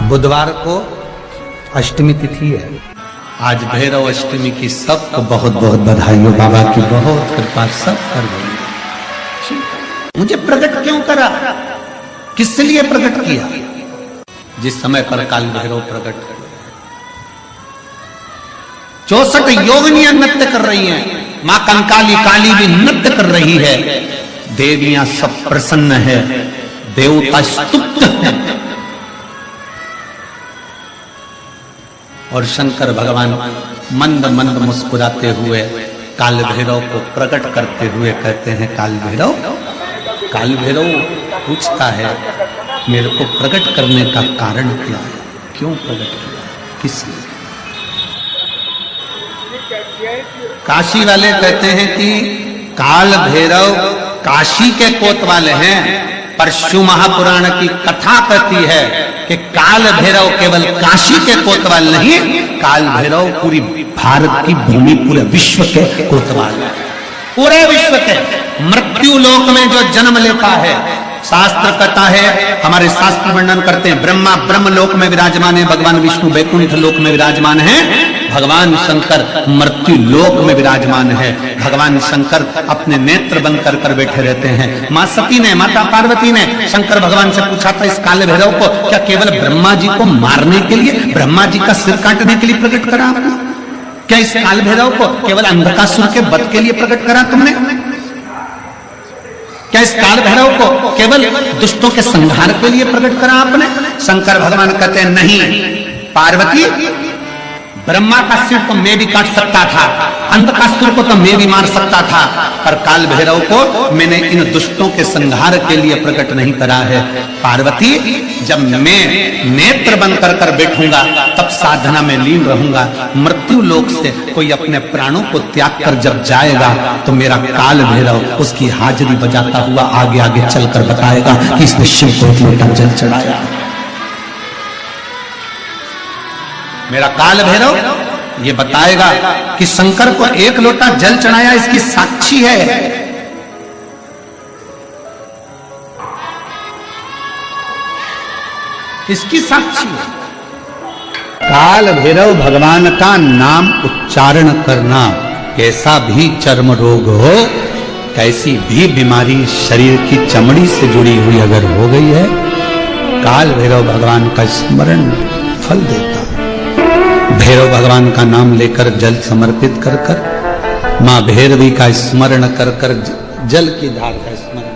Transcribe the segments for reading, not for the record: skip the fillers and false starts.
बुधवार को अष्टमी तिथि है। आज भैरव अष्टमी की सबको बहुत बहुत बधाई हो। बाबा की बहुत कृपा सब कर गई। मुझे प्रकट क्यों करा, किस लिए प्रकट किया? जिस समय पर काल भैरव प्रकट कर 64 योगिनियां नृत्य कर रही हैं, मां कंकाली काली भी नृत्य कर रही है, देवियां सब प्रसन्न है, देवता स्तुत है और शंकर भगवान मंद मंद मुस्कुराते हुए काल भैरव को प्रकट करते हुए कहते हैं, काल भैरव पूछता है मेरे को प्रकट करने का कारण क्या है, क्यों प्रकट किया, किस लिए? काशी वाले कहते हैं कि काल भैरव काशी के कोतवाल हैं, पर शिव महापुराण की कथा कहती है कि काल भैरव केवल काशी के कोतवाल नहीं, काल भैरव पूरी भारत की भूमि, पूरे विश्व के कोतवाल है, पूरे विश्व के। मृत्यु लोक में जो जन्म लेता है, शास्त्र कहता है, हमारे शास्त्र वर्णन करते हैं, ब्रह्मा ब्रह्म लोक में विराजमान है, भगवान विष्णु वैकुंठ लोक में विराजमान है, भगवान शंकर मृत्यु लोक में विराजमान है। भगवान शंकर अपने नेत्र बंद कर कर बैठे रहते हैं। मां सती ने, माता पार्वती ने शंकर भगवान से पूछा था इस काले भैरव को क्या केवल ब्रह्मा जी को मारने के लिए, ब्रह्मा जी का सिर काटने के लिए प्रकट करा आपने? क्या इस काल भैरव को केवल अंधकासुर के वध के लिए प्रकट करा तुमने? क्या इस काल भैरव को केवल दुष्टों के संहार के लिए प्रकट करा आपने? शंकर भगवान कहते हैं नहीं पार्वती, ब्रह्मा का सिर तो मैं भी काट सकता था, अंधकासुर को तो मैं भी मार सकता था, पर काल भैरव को मैंने इन दुष्टों के संहार के लिए प्रकट नहीं करा है। पार्वती, जब मैं नेत्र बंद कर कर बैठूंगा तब साधना में लीन रहूंगा। मृत्यु लोक से कोई अपने प्राणों को त्याग कर जब जाएगा तो मेरा काल भैरव उसकी हाजिरी बजाता हुआ आगे आगे चलकर बताएगा कि इसने शिव को एक लोटा जल चढ़ाया। मेरा काल भैरव ये बताएगा कि शंकर को एक लोटा जल चढ़ाया, इसकी साक्षी है। इसकी साक्षी है। काल भैरव भगवान का नाम उच्चारण करना, कैसा भी चर्म रोग हो, कैसी भी बीमारी शरीर की चमड़ी से जुड़ी हुई अगर हो गई है, काल भैरव भगवान का स्मरण फल देता। भैरव भगवान का नाम लेकर जल समर्पित कर कर, मां भैरवी का स्मरण कर कर जल की धार का स्मरण,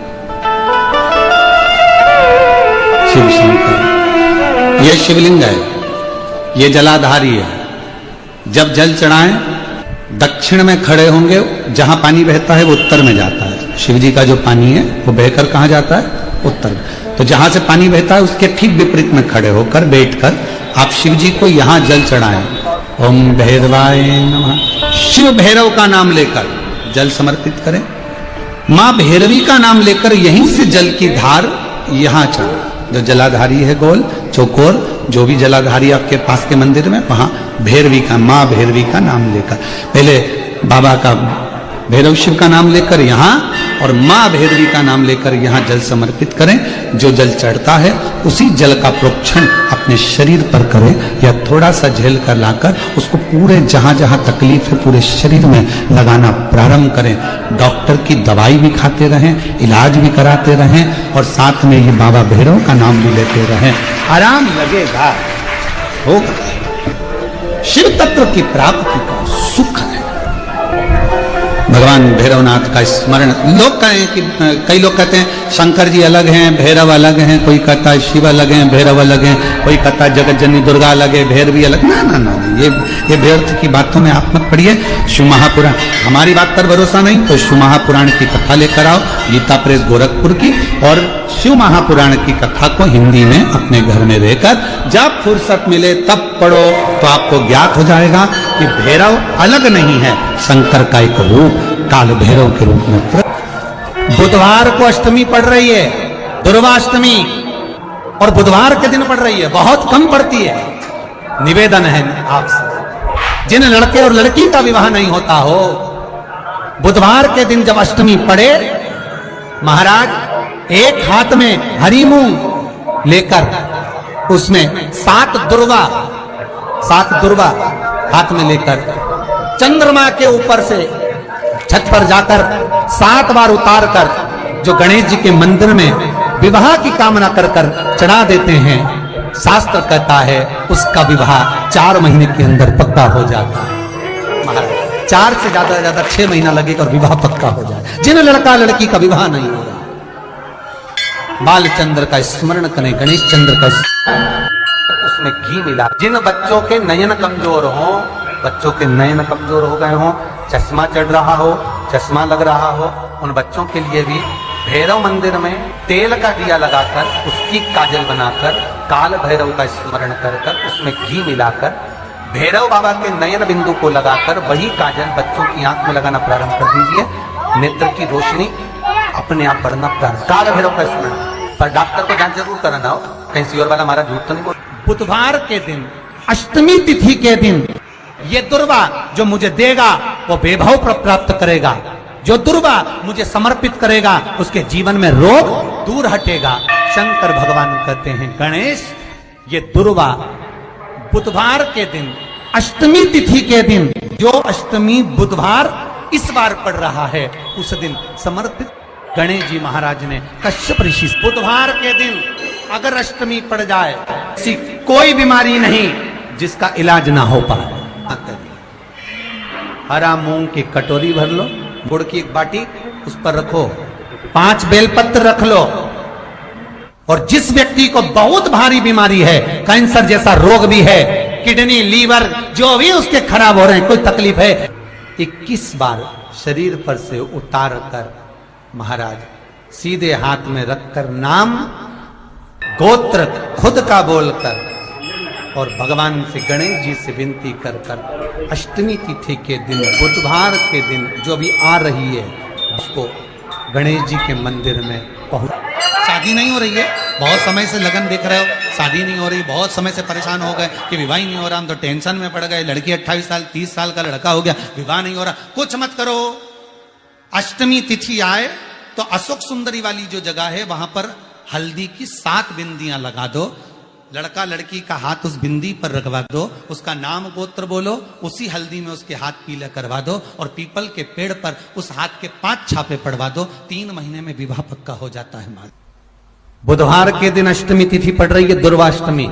शिव शंकर ये शिवलिंग है, ये जलाधारी है। जब जल चढ़ाएं दक्षिण में खड़े होंगे, जहां पानी बहता है वो उत्तर में जाता है। शिव जी का जो पानी है वो बहकर कहां जाता है? उत्तर में। तो जहां से पानी बहता है उसके ठीक विपरीत में खड़े होकर बैठकर आप शिव जी को यहां जल चढ़ाएं। ओम भैरवाय नमः, शिव भैरव का नाम लेकर जल समर्पित करें। मां भैरवी का नाम लेकर यहीं से जल की धार यहां चढ़ाएं। जो जलाधारी है गोल चौकोर, जो भी जलाधारी आपके पास के मंदिर में, वहां भैरवी का, मां भैरवी का नाम लेकर, पहले बाबा का भैरव शिव का नाम लेकर यहां और मां भैरवी का नाम लेकर यहां जल समर्पित करें। जो जल चढ़ता है उसी जल का प्रोक्षण अपने शरीर पर करें या थोड़ा सा झेल कर लाकर उसको पूरे जहां जहां तकलीफ है पूरे शरीर में लगाना प्रारंभ करें। डॉक्टर की दवाई भी खाते रहें, इलाज भी कराते रहें और साथ में ये बाबा भैरव का नाम भी लेते रहें। आराम लगेगा, होगा। शिव तत्व की प्राप्ति का सुख है। भगवान भैरवनाथ का स्मरण, लोग कहें कि कई लोग कहते हैं शंकर जी अलग हैं, भैरव अलग हैं, कोई कहता है शिव अलग हैं, भैरव अलग हैं, कोई कहता है जगत जननी दुर्गा अलग है, भैरवी अलग। ना ना ना, ये व्यर्थ की बातों में आप मत पढ़िए। शिव महापुराण, हमारी बात पर भरोसा नहीं तो शिव महापुराण की कथा लेकर आओ, गीता प्रेस गोरखपुर की, और शिव महापुराण की कथा को हिंदी में अपने घर में रहकर जब फुर्सत मिले तब पढ़ो तो आपको ज्ञात हो जाएगा कि भैरव अलग नहीं है, शंकर का एक रूप काल भैरव के रूप में। बुधवार को अष्टमी पड़ रही है, दुर्वाष्टमी, और बुधवार के दिन पड़ रही है, बहुत कम पड़ती है। निवेदन है आपसे, जिन लड़के और लड़की का विवाह नहीं होता हो, बुधवार के दिन जब अष्टमी पड़े, महाराज एक हाथ में हरी मूंग लेकर उसमें 7 दुर्वा हाथ में लेकर चंद्रमा के ऊपर से छत पर जाकर 7 बार उतार कर जो गणेश जी के मंदिर में विवाह की कामना कर कर चढ़ा देते हैं, शास्त्र कहता है उसका विवाह 4 महीने के अंदर पक्का हो जाता है। महाराज 4 से ज्यादा 6 महीना लगेगा और विवाह पक्का हो जाए। जिन लड़का लड़की का विवाह नहीं हो रहा, बालचंद्र का स्मरण करें, गणेश चंद्र का उसमें घी मिला। जिन बच्चों के नयन कमजोर हो, बच्चों के नयन कमजोर हो गए हो, चश्मा चढ़ रहा हो, चश्मा लग रहा हो, उन बच्चों के लिए भी भैरव मंदिर में तेल का दिया लगाकर उसकी काजल बनाकर काल भैरव का स्मरण कर कर उसमें घी मिलाकर भैरव बाबा के नयन बिंदु को लगाकर वही काजल बच्चों की आंख में लगाना प्रारंभ कर दीजिए। नेत्र की रोशनी अपने आप बढ़ना प्रारंभ। काल भैरव का स्मरण। पर डॉक्टर को जांच जरूर कराना हो, कहीं सियोर वाला हमारा झूठ तो नहीं बोल। बुधवार के दिन, अष्टमी तिथि के दिन ये दुर्वा जो मुझे देगा वो वैभव प्राप्त करेगा। जो दुर्वा मुझे समर्पित करेगा उसके जीवन में रोग दूर हटेगा। शंकर भगवान कहते हैं गणेश ये दुर्वा बुधवार के दिन, अष्टमी तिथि के दिन, जो अष्टमी बुधवार इस बार पड़ रहा है उस दिन समर्पित गणेश जी महाराज ने कश्यप ऋषि। बुधवार के दिन अगर अष्टमी पड़ जाए, ऐसी कोई बीमारी नहीं जिसका इलाज ना हो पाए। हरा मूंग की कटोरी भर लो, गुड़ की एक बाटी उस पर रखो, 5 बेलपत्र रख लो, और जिस व्यक्ति को बहुत भारी बीमारी है, कैंसर जैसा रोग भी है, किडनी लीवर जो भी उसके खराब हो रहे हैं, कोई तकलीफ है, 21 बार शरीर पर से उतार कर महाराज सीधे हाथ में रखकर नाम गोत्र खुद का बोलकर और भगवान से गणेश जी से विनती कर कर अष्टमी तिथि के दिन, बुधवार के दिन जो भी आ रही है उसको गणेश जी के मंदिर में पहुंच। शादी नहीं हो रही है, बहुत समय से लगन देख रहे हो, शादी नहीं हो रही, बहुत समय से परेशान हो गए कि विवाह ही नहीं हो रहा, हम तो टेंशन में पड़ गए। लड़की 28 साल 30 साल का लड़का हो गया, विवाह नहीं हो रहा। कुछ मत करो, अष्टमी तिथि आए तो अशोक सुंदरी वाली जो जगह है वहां पर हल्दी की 7 बिंदियां लगा दो, लड़का लड़की का हाथ उस बिंदी पर रखवा दो, उसका नाम गोत्र बोलो, उसी हल्दी में उसके हाथ पीला करवा दो और पीपल के पेड़ पर उस हाथ के 5 छापे पड़वा दो। 3 महीने में विवाह पक्का हो जाता है। मां बुधवार के दिन अष्टमी तिथि पड़ रही है, दुर्वाष्टमी।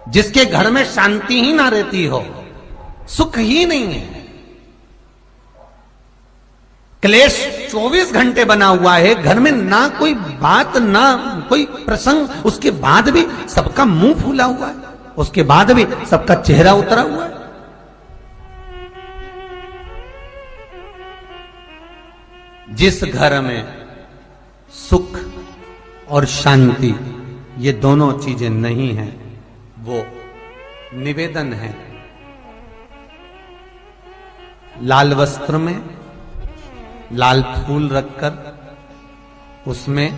जिसके घर में शांति ही ना रहती हो, सुख ही नहीं है, क्लेश 24 घंटे बना हुआ है, घर में ना कोई बात ना कोई प्रसंग, उसके बाद भी सबका मुंह फूला हुआ है, उसके बाद भी सबका चेहरा उतरा हुआ है। जिस घर में सुख और शांति ये दोनों चीजें नहीं हैं, वो निवेदन है लाल वस्त्र में लाल फूल रखकर उसमें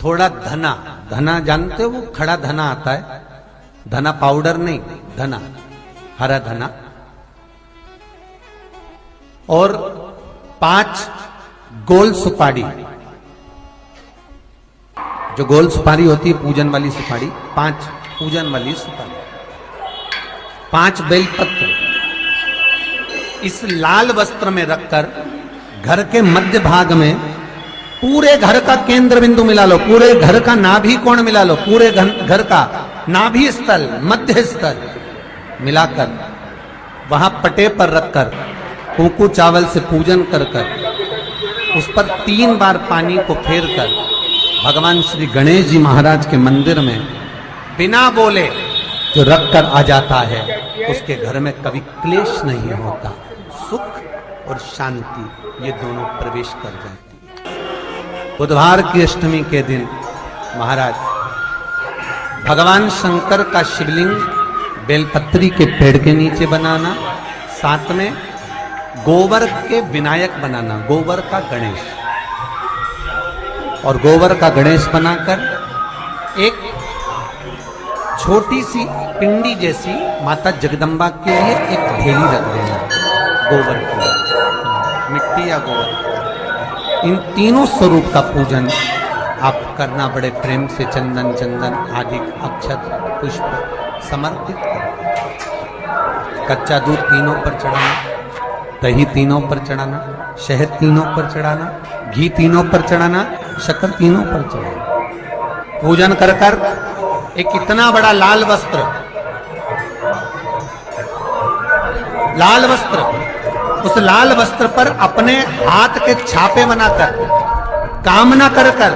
थोड़ा धना, धना जानते हो वो खड़ा धना आता है, धना पाउडर नहीं, धना हरा धना, और 5 गोल सुपारी, जो गोल सुपारी होती है पूजन वाली सुपारी, 5 पूजन वाली सुपारी, 5 बेलपत्र इस लाल वस्त्र में रखकर घर के मध्य भाग में पूरे घर का केंद्र बिंदु मिला लो, पूरे घर का नाभि कोण मिला लो, पूरे घर का नाभि स्थल मध्य स्थल मिलाकर वहां पटे पर रखकर कुंकू चावल से पूजन कर कर उस पर 3 बार पानी को फेर कर भगवान श्री गणेश जी महाराज के मंदिर में बिना बोले जो रखकर आ जाता है, उसके घर में कभी क्लेश नहीं होता, सुख और शांति ये दोनों प्रवेश कर जाती है। बुधवार की अष्टमी के दिन महाराज भगवान शंकर का शिवलिंग बेलपत्री के पेड़ के नीचे बनाना, साथ में गोबर के विनायक बनाना, गोबर का गणेश, और गोबर का गणेश बनाकर एक छोटी सी पिंडी जैसी माता जगदम्बा के लिए एक ढेली रख देना, गोबर की, मिट्टी या गोबर, इन तीनों स्वरूप का पूजन आप करना बड़े प्रेम से चंदन चंदन आदि अक्षत पुष्प समर्पित कर। कच्चा दूध तीनों पर चढ़ाना, दही तीनों पर चढ़ाना, शहद तीनों पर चढ़ाना, घी तीनों पर चढ़ाना, शक्कर तीनों पर चढ़ाना। पूजन कर कर एक इतना बड़ा लाल वस्त्र, उस लाल वस्त्र पर अपने हाथ के छापे बनाकर कामना कर कर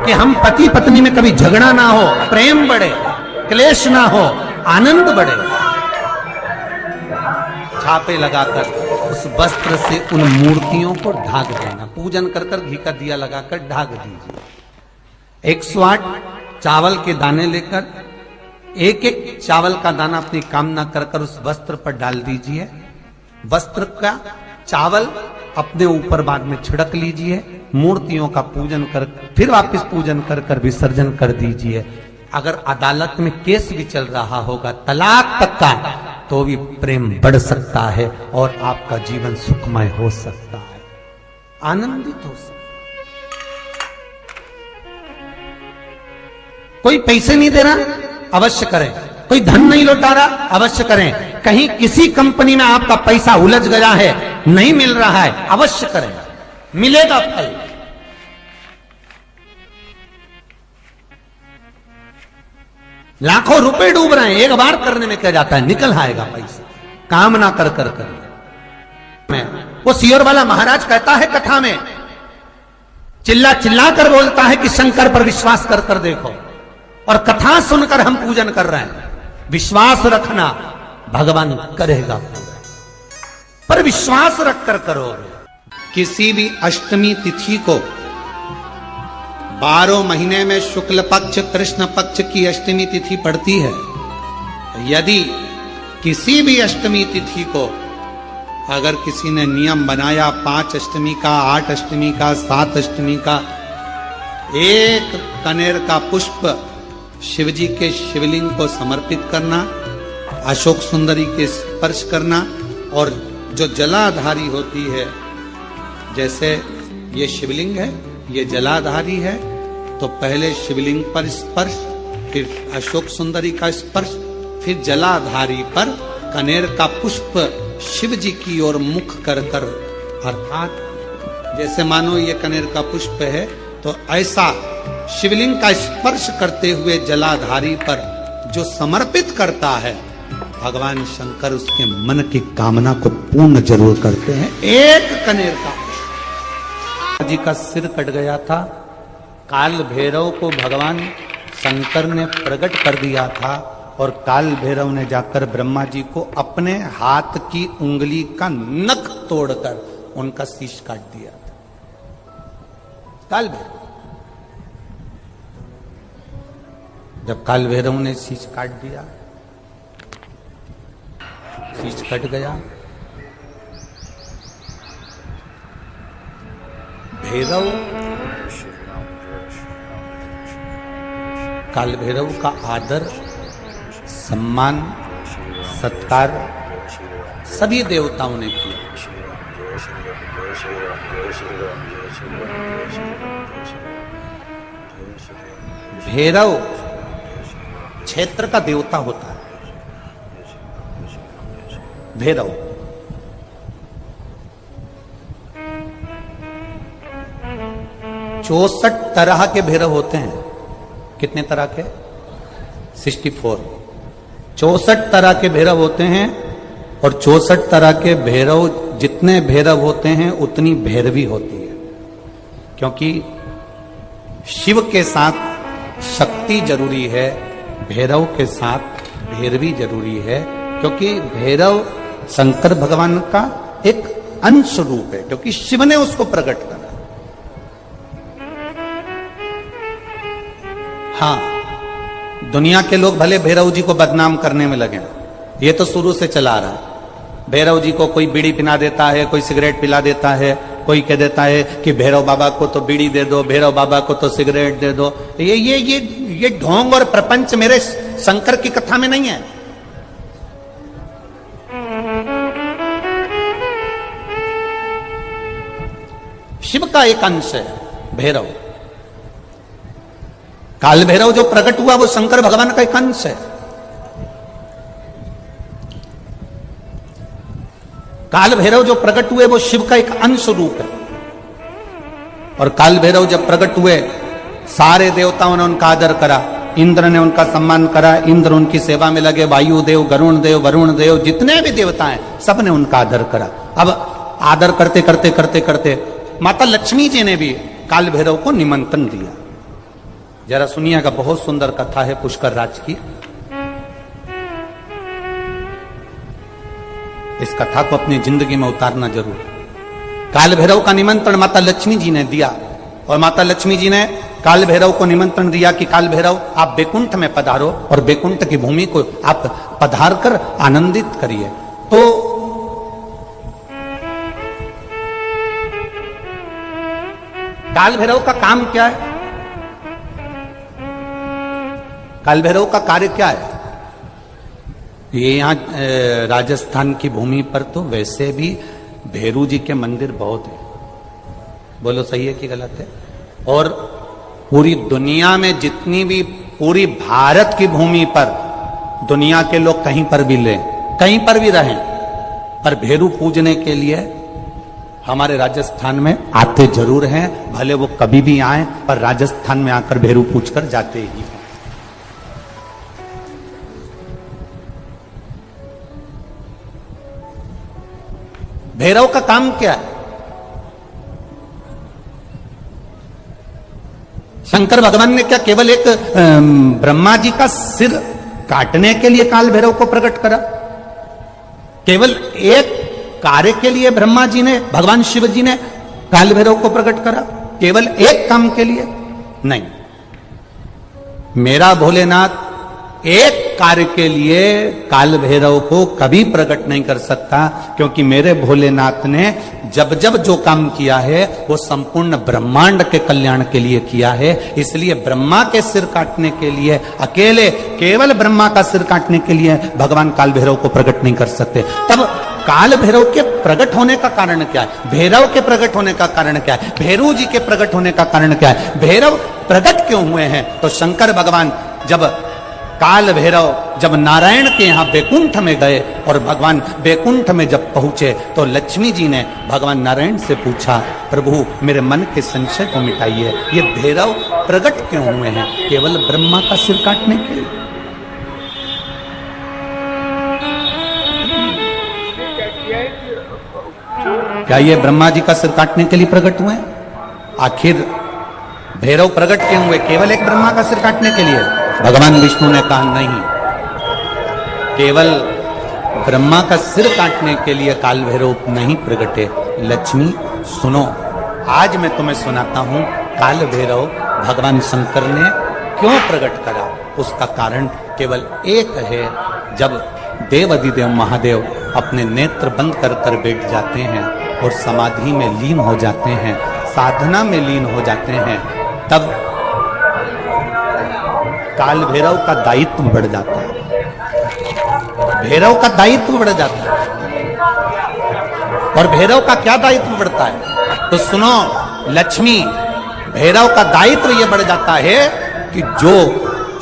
कि हम पति पत्नी में कभी झगड़ा ना हो, प्रेम बढ़े, क्लेश ना हो, आनंद बढ़े। छापे लगाकर उस वस्त्र से उन मूर्तियों को ढाक देना। पूजन कर कर घी का दिया लगाकर ढाक दीजिए। 108 चावल के दाने लेकर एक एक चावल का दाना अपनी कामना कर कर उस वस्त्र पर डाल दीजिए। वस्त्र का चावल अपने ऊपर बाद में छिड़क लीजिए। मूर्तियों का पूजन कर फिर वापस पूजन कर कर विसर्जन कर दीजिए। अगर अदालत में केस भी चल रहा होगा तलाक तक का, तो भी प्रेम बढ़ सकता है और आपका जीवन सुखमय हो सकता है, आनंदित हो सकता है। कोई पैसे नहीं दे रहा, अवश्य करें। कोई धन नहीं लौटा रहा, अवश्य करें। कहीं किसी कंपनी में आपका पैसा उलझ गया है, नहीं मिल रहा है, अवश्य करें, मिलेगा फल। लाखों रुपए डूब रहे हैं, एक बार करने में क्या जाता है, निकल आएगा पैसा। कामना कर कर कर वो सियोर वाला महाराज कहता है कथा में, चिल्ला चिल्ला कर बोलता है कि शंकर पर विश्वास कर कर देखो, और कथा सुनकर हम पूजन कर रहे हैं। विश्वास रखना, भगवान करेगा पूरा, पर विश्वास रख कर करोगे। किसी भी अष्टमी तिथि को 12 महीने में शुक्ल पक्ष कृष्ण पक्ष की अष्टमी तिथि पड़ती है। यदि किसी भी अष्टमी तिथि को अगर किसी ने नियम बनाया 5 अष्टमी का, 8 अष्टमी का, 7 अष्टमी का, एक कनेर का पुष्प शिव जी के शिवलिंग को समर्पित करना, अशोक सुंदरी के स्पर्श करना, और जो जलाधारी होती है, जैसे ये शिवलिंग है, ये जलाधारी है, तो पहले शिवलिंग पर स्पर्श, फिर अशोक सुंदरी का स्पर्श, फिर जलाधारी पर कनेर का पुष्प शिव जी की ओर मुख कर कर, अर्थात जैसे मानो ये कनेर का पुष्प है, तो ऐसा शिवलिंग का स्पर्श करते हुए जलाधारी पर जो समर्पित करता है, भगवान शंकर उसके मन की कामना को पूर्ण जरूर करते हैं। एक कनेर का जी का सिर कट गया था, काल भैरव को भगवान शंकर ने प्रकट कर दिया था, और काल भैरव ने जाकर ब्रह्मा जी को अपने हाथ की उंगली का नख तोड़कर उनका शीश काट दिया था। काल भैरव, जब काल भैरव ने शीश काट दिया, शीश कट गया, भैरव काल भैरव का आदर सम्मान सत्कार सभी देवताओं ने किया। भैरव क्षेत्र का देवता होता है। भैरव चौसठ तरह के भैरव होते हैं। कितने तरह के? 64। 64 तरह के भैरव होते हैं, और 64 तरह के भैरव, जितने भैरव होते हैं उतनी भैरवी होती है, क्योंकि शिव के साथ शक्ति जरूरी है, भैरव के साथ भैरवी जरूरी है, क्योंकि भैरव शंकर भगवान का एक अंश रूप है, क्योंकि शिव ने उसको प्रकट करा। हाँ, दुनिया के लोग भले भैरव जी को बदनाम करने में लगे, ये तो शुरू से चला रहा है। भैरव जी को कोई बीड़ी पिला देता है, कोई सिगरेट पिला देता है, कोई कह देता है कि भैरव बाबा को तो बीड़ी दे दो, भैरव बाबा को तो सिगरेट दे दो। ये ढोंग और प्रपंच मेरे शंकर की कथा में नहीं है। शिव का एक अंश है भैरव, काल भैरव जो प्रकट हुआ वो शंकर भगवान का एक अंश है। काल भैरव जो प्रकट हुए वो शिव का एक अंश रूप है। और काल भैरव जब प्रकट हुए सारे देवताओं ने उनका आदर करा, इंद्र ने उनका सम्मान करा, इंद्र उनकी सेवा में लगे, वायु देव, गरुण देव, वरुण देव, जितने भी देवता हैं सबने उनका आदर करा। अब आदर करते करते करते करते माता लक्ष्मी जी ने भी काल भैरव को निमंत्रण दिया। जरा सुनिएगा, बहुत सुंदर कथा है पुष्कर राज की। इस कथा को अपनी जिंदगी में उतारना जरूर। काल भैरव का निमंत्रण माता लक्ष्मी जी ने दिया और माता लक्ष्मी जी ने काल भैरव को निमंत्रण दिया कि काल भैरव आप बैकुंठ में पधारो और बैकुंठ की भूमि को आप पधार कर आनंदित करिए। तो काल भैरव का काम क्या है? काल भैरव का कार्य क्या है? ये यहां राजस्थान की भूमि पर तो वैसे भी भैरू जी के मंदिर बहुत है, बोलो सही है कि गलत है? और पूरी दुनिया में जितनी भी, पूरी भारत की भूमि पर दुनिया के लोग कहीं पर भी लें, कहीं पर भी रहें, पर भैरू पूजने के लिए हमारे राजस्थान में आते जरूर हैं। भले वो कभी भी आए, पर राजस्थान में आकर भैरू पूज कर जाते ही हैं। भैरव का काम क्या है? शंकर भगवान ने क्या केवल एक ब्रह्मा जी का सिर काटने के लिए काल भैरव को प्रकट करा? केवल एक कार्य के लिए ब्रह्मा जी ने, भगवान शिव जी ने काल भैरव को प्रकट करा? केवल एक काम के लिए? नहीं, मेरा भोलेनाथ एक कार्य के लिए काल भैरव को कभी प्रकट नहीं कर सकता, क्योंकि मेरे भोलेनाथ ने जब जब जो काम किया है वो संपूर्ण ब्रह्मांड के कल्याण के लिए किया है। इसलिए ब्रह्मा के सिर काटने के लिए, अकेले केवल ब्रह्मा का सिर काटने के लिए भगवान काल भैरव को प्रकट नहीं कर सकते। तब काल भैरव के प्रकट होने का कारण क्या है? भैरव के प्रकट होने का कारण क्या है? भैरू जी के प्रकट होने का कारण क्या है? भैरव प्रकट क्यों हुए हैं? तो शंकर भगवान जब काल भैरव जब नारायण के यहां बैकुंठ में गए और भगवान बैकुंठ में जब पहुंचे तो लक्ष्मी जी ने भगवान नारायण से पूछा, प्रभु मेरे मन के संशय को मिटाइए, ये भैरव प्रकट क्यों हुए हैं? केवल ब्रह्मा का सिर काटने के लिए? क्या ये ब्रह्मा जी का सिर काटने के लिए प्रकट हुए? आखिर भैरव प्रकट क्यों हुए? केवल एक ब्रह्मा का सिर काटने के लिए? भगवान विष्णु ने कहा नहीं, केवल ब्रह्मा का सिर काटने के लिए काल भैरव नहीं प्रकटे। लक्ष्मी सुनो, आज मैं तुम्हें सुनाता हूं काल भैरव भगवान शंकर ने क्यों प्रकट करा। उसका कारण केवल एक है। जब देवाधिदेव महादेव अपने नेत्र बंद कर कर बैठ जाते हैं और समाधि में लीन हो जाते हैं, साधना में लीन हो जाते हैं, तब काल भैरव का दायित्व बढ़ जाता है। भैरव का दायित्व बढ़ जाता है। और भैरव का क्या दायित्व बढ़ता है? तो सुनो लक्ष्मी, भैरव का दायित्व यह बढ़ जाता है कि जो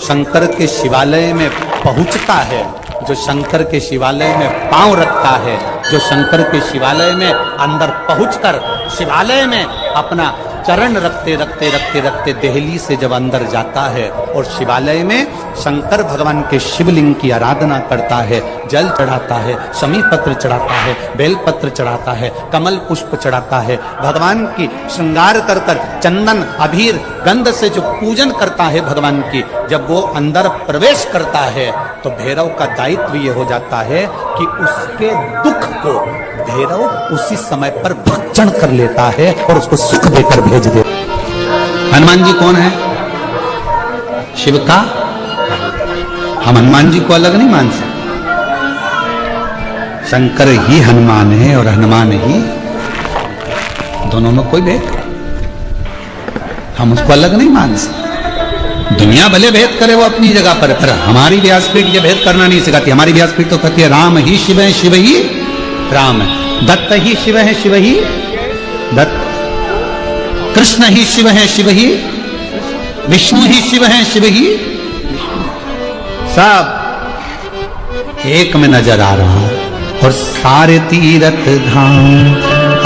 शंकर के शिवालय में पहुंचता है, जो शंकर के शिवालय में पांव रखता है, जो शंकर के शिवालय में अंदर पहुंचकर शिवालय में अपना चरण रखते रखते रखते रखते देहली से जब अंदर जाता है और शिवालय में शंकर भगवान के शिवलिंग की आराधना करता है, जल चढ़ाता है, शमी पत्र चढ़ाता है, बेलपत्र चढ़ाता है, कमल पुष्प चढ़ाता है, भगवान की श्रृंगार कर कर चंदन अबीर गंध से जो पूजन करता है भगवान की, जब वो अंदर प्रवेश करता है तो भैरव का दायित्व ये हो जाता है कि उसके दुख को भैरव उसी समय पर भक्षण कर लेता है और उसको सुख देकर भेज दे। हनुमान जी कौन है? शिव का। हम हनुमान जी को अलग नहीं मान सकते। शंकर ही हनुमान है और हनुमान ही, दोनों में कोई भेद नहीं। हम उसको अलग नहीं मान सकते। दुनिया भले भेद करे वो अपनी जगह पर हमारी व्यासपीठ ये भेद करना नहीं सिखाती। हमारी व्यासपीठ तो कहती है राम ही शिव है, शिव ही राम है, दत्त ही शिव है, शिव ही दत्त, कृष्ण ही शिव है, शिव ही विष्णु ही शिव हैं, शिव ही सब एक में नजर आ रहा है। और सारे तीर्थ धाम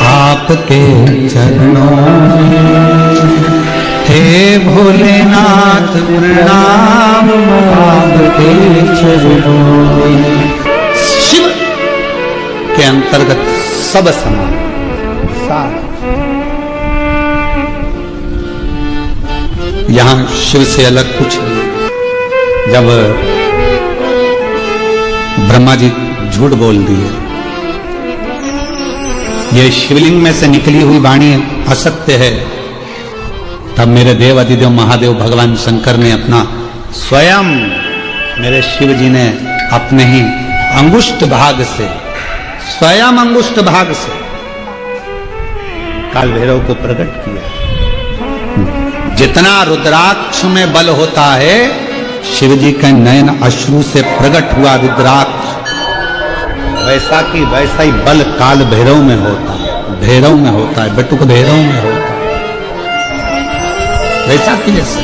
आपके चरणों में, हे भोलेनाथ प्रणाम आपके चरणों में। शिव के अंतर्गत सब समान, यहां शिव से अलग कुछ नहीं। जब ब्रह्मा जी झूठ बोल दिए, ये शिवलिंग में से निकली हुई वाणी असत्य है, तब मेरे देव अधिदेव महादेव भगवान शंकर ने अपना स्वयं, मेरे शिव जी ने अपने ही अंगुष्ठ भाग से, स्वयं अंगुष्ठ भाग से काल भैरव को प्रकट किया। जितना रुद्राक्ष में बल होता है, शिव जी के नयन अश्रु से प्रकट हुआ रुद्राक्ष, वैसा की वैसा ही बल काल भैरव में होता है, भैरव में होता है, बटुक भैरव में होता है, वैसा की जैसे।